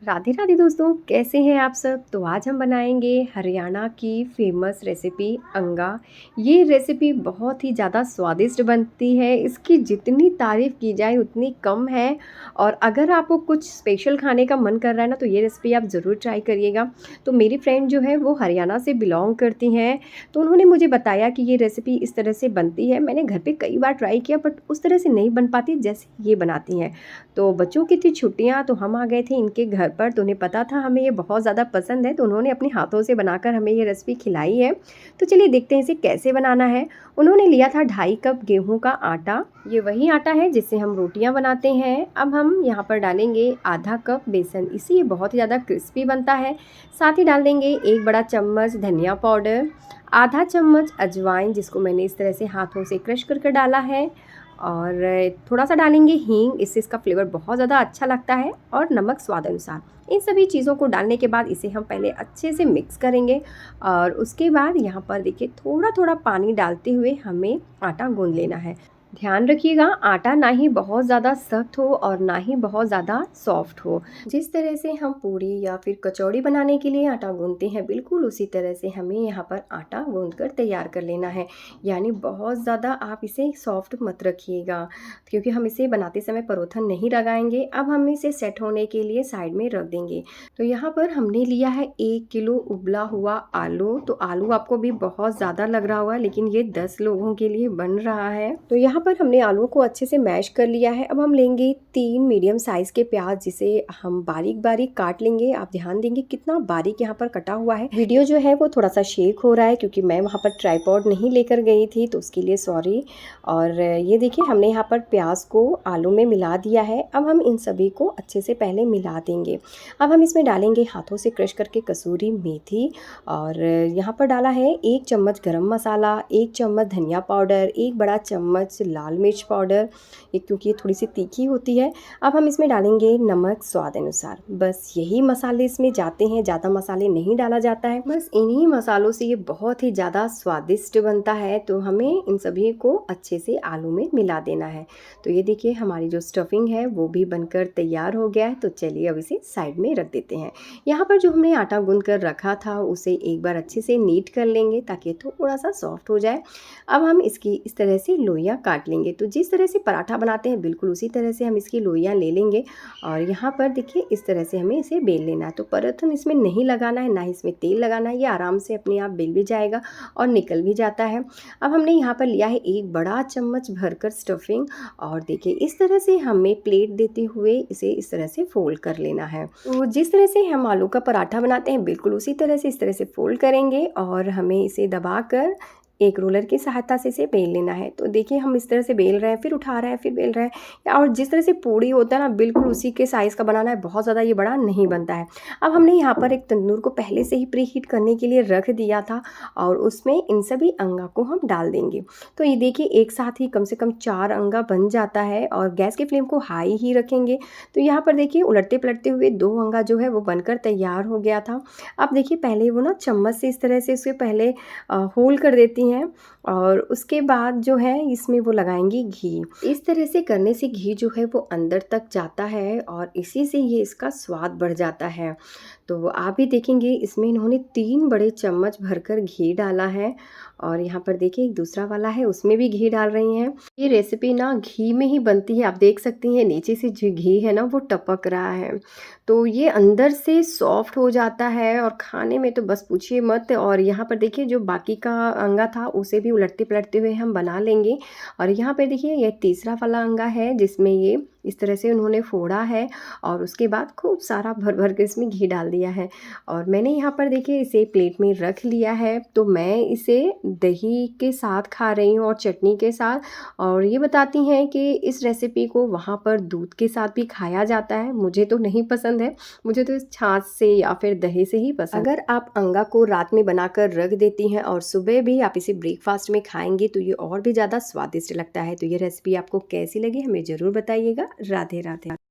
राधे राधे दोस्तों, कैसे हैं आप सब। तो आज हम बनाएंगे हरियाणा की फेमस रेसिपी अंगा। ये रेसिपी बहुत ही ज़्यादा स्वादिष्ट बनती है। इसकी जितनी तारीफ़ की जाए उतनी कम है। और अगर आपको कुछ स्पेशल खाने का मन कर रहा है ना, तो ये रेसिपी आप ज़रूर ट्राई करिएगा। तो मेरी फ्रेंड जो है वो हरियाणा से बिलोंग करती हैं, तो उन्होंने मुझे बताया कि ये रेसिपी इस तरह से बनती है। मैंने घर पर कई बार ट्राई किया, बट उस तरह से नहीं बन पाती जैसे ये बनाती हैं। तो बच्चों की थी छुट्टियाँ, तो हम आ गए थे इनके घर पर। तो उन्हें पता था हमें ये बहुत ज़्यादा पसंद है, तो उन्होंने अपने हाथों से बनाकर हमें ये रेसिपी खिलाई है। तो चलिए देखते हैं इसे कैसे बनाना है। उन्होंने लिया था 2.5 कप गेहूं का आटा। ये वही आटा है जिससे हम रोटियां बनाते हैं। अब हम यहाँ पर डालेंगे आधा कप बेसन, इससे ये बहुत ही ज़्यादा क्रिस्पी बनता है। साथ ही डाल देंगे 1 बड़ा चम्मच धनिया पाउडर, आधा चम्मच अजवाइन जिसको मैंने इस तरह से हाथों से क्रश करके डाला है, और थोड़ा सा डालेंगे हींग, इससे इसका फ्लेवर बहुत ज़्यादा अच्छा लगता है, और नमक स्वाद अनुसार। इन सभी चीज़ों को डालने के बाद इसे हम पहले अच्छे से मिक्स करेंगे, और उसके बाद यहाँ पर देखिए थोड़ा थोड़ा पानी डालते हुए हमें आटा गूंद लेना है। ध्यान रखिएगा आटा ना ही बहुत ज़्यादा सख्त हो और ना ही बहुत ज़्यादा सॉफ्ट हो। जिस तरह से हम पूरी या फिर कचौड़ी बनाने के लिए आटा गूंदते हैं, बिल्कुल उसी तरह से हमें यहाँ पर आटा गूंद कर तैयार कर लेना है। यानी बहुत ज़्यादा आप इसे सॉफ्ट मत रखिएगा, क्योंकि हम इसे बनाते समय परोथन नहीं लगाएंगे। अब हम इसे सेट होने के लिए साइड में रख देंगे। तो यहाँ पर हमने लिया है 1 किलो उबला हुआ आलू। तो आलू आपको भी बहुत ज़्यादा लग रहा होगा, लेकिन ये 10 लोगों के लिए बन रहा है। तो यहाँ पर हमने आलू को अच्छे से मैश कर लिया है। अब हम लेंगे 3 मीडियम साइज के प्याज, जिसे हम बारीक बारीक काट लेंगे। आप ध्यान देंगे कितना बारीक यहाँ पर कटा हुआ है। वीडियो जो है वो थोड़ा सा शेक हो रहा है, क्योंकि मैं वहाँ पर ट्राइपॉड नहीं लेकर गई थी, तो उसके लिए सॉरी। और ये देखिए हमने यहाँ पर प्याज को आलू में मिला दिया है। अब हम इन सभी को अच्छे से पहले मिला देंगे। अब हम इसमें डालेंगे हाथों से क्रश करके कसूरी मेथी, और यहाँ पर डाला है 1 चम्मच गरम मसाला, 1 चम्मच धनिया पाउडर, 1 बड़ा चम्मच लाल मिर्च पाउडर, ये क्योंकि ये थोड़ी सी तीखी होती है। अब हम इसमें डालेंगे नमक स्वाद अनुसार। बस यही मसाले इसमें जाते हैं, ज़्यादा मसाले नहीं डाला जाता है। बस इन्हीं मसालों से ये बहुत ही ज़्यादा स्वादिष्ट बनता है। तो हमें इन सभी को अच्छे से आलू में मिला देना है। तो ये देखिए हमारी जो स्टफिंग है वो भी बनकर तैयार हो गया है। तो चलिए अब इसे साइड में रख देते हैं। यहाँ पर जो हमने आटा गूंद कर रखा था उसे एक बार अच्छे से नीट कर लेंगे, ताकि थोड़ा सा सॉफ्ट हो जाए। अब हम इसकी इस तरह से लोइयाँ काट लेंगे। तो जिस तरह से पराठा बनाते हैं बिल्कुल उसी तरह से हम इसकी लोइयाँ ले लेंगे, और यहाँ पर देखिए इस तरह से हमें इसे बेल लेना है। तो पराठन इसमें नहीं लगाना है, ना ही इसमें तेल लगाना है। ये आराम से अपने आप बेल भी जाएगा और निकल भी जाता है। अब हमने यहाँ पर लिया है 1 बड़ा चम्मच भरकर स्टफिंग, और देखिए इस तरह से हमें प्लेट देते हुए इसे इस तरह से फोल्ड कर लेना है। तो जिस तरह से हम आलू का पराठा बनाते हैं बिल्कुल उसी तरह से इस तरह से फोल्ड करेंगे, और हमें इसे दबाकर एक रोलर की सहायता से इसे बेल लेना है। तो देखिए हम इस तरह से बेल रहे हैं, फिर उठा रहे हैं, फिर बेल रहे हैं, और जिस तरह से पूड़ी होता है ना बिल्कुल उसी के साइज़ का बनाना है। बहुत ज़्यादा ये बड़ा नहीं बनता है। अब हमने यहाँ पर एक तंदूर को पहले से ही प्री हीट करने के लिए रख दिया था, और उसमें इन सभी अंगा को हम डाल देंगे। तो ये देखिए एक साथ ही कम से कम 4 अंगा बन जाता है, और गैस की फ्लेम को हाई ही रखेंगे। तो यहाँ पर देखिए उलटते पलटते हुए 2 अंगा जो है वो बनकर तैयार हो गया था। अब देखिए पहले वो ना चम्मच से इस तरह से उसके पहले होल कर देती हैं, और उसके बाद जो है इसमें वो लगाएंगी घी। इस तरह से करने से घी जो है वो अंदर तक जाता है, और इसी से ये इसका स्वाद बढ़ जाता है। तो आप भी देखेंगे इसमें इन्होंने 3 बड़े चम्मच भरकर घी डाला है, और यहाँ पर देखिए एक दूसरा वाला है उसमें भी घी डाल रही हैं। ये रेसिपी ना घी में ही बनती है। आप देख सकती हैं नीचे से जो घी है ना वो टपक रहा है। तो ये अंदर से सॉफ्ट हो जाता है, और खाने में तो बस पूछिए मत। और यहाँ पर देखिए जो बाकी का अंगा था उसे भी उलटते पलटते हुए हम बना लेंगे। और यहाँ पर देखिए ये तीसरा वाला अंगा है जिसमें ये इस तरह से उन्होंने फोड़ा है, और उसके बाद खूब सारा भर भर के इसमें घी डाल दिया है। और मैंने यहाँ पर देखिए इसे प्लेट में रख लिया है। तो मैं इसे दही के साथ खा रही हूँ और चटनी के साथ। और ये बताती हैं कि इस रेसिपी को वहाँ पर दूध के साथ भी खाया जाता है। मुझे तो नहीं पसंद है, मुझे तो छाछ से या फिर दही से ही पसंद। अगर आप अंगा को रात में बनाकर रख देती हैं और सुबह भी आप इसे ब्रेकफास्ट में खाएंगे तो ये और भी ज़्यादा स्वादिष्ट लगता है। तो ये रेसिपी आपको कैसी लगी हमें ज़रूर बताइएगा। राधे राधे।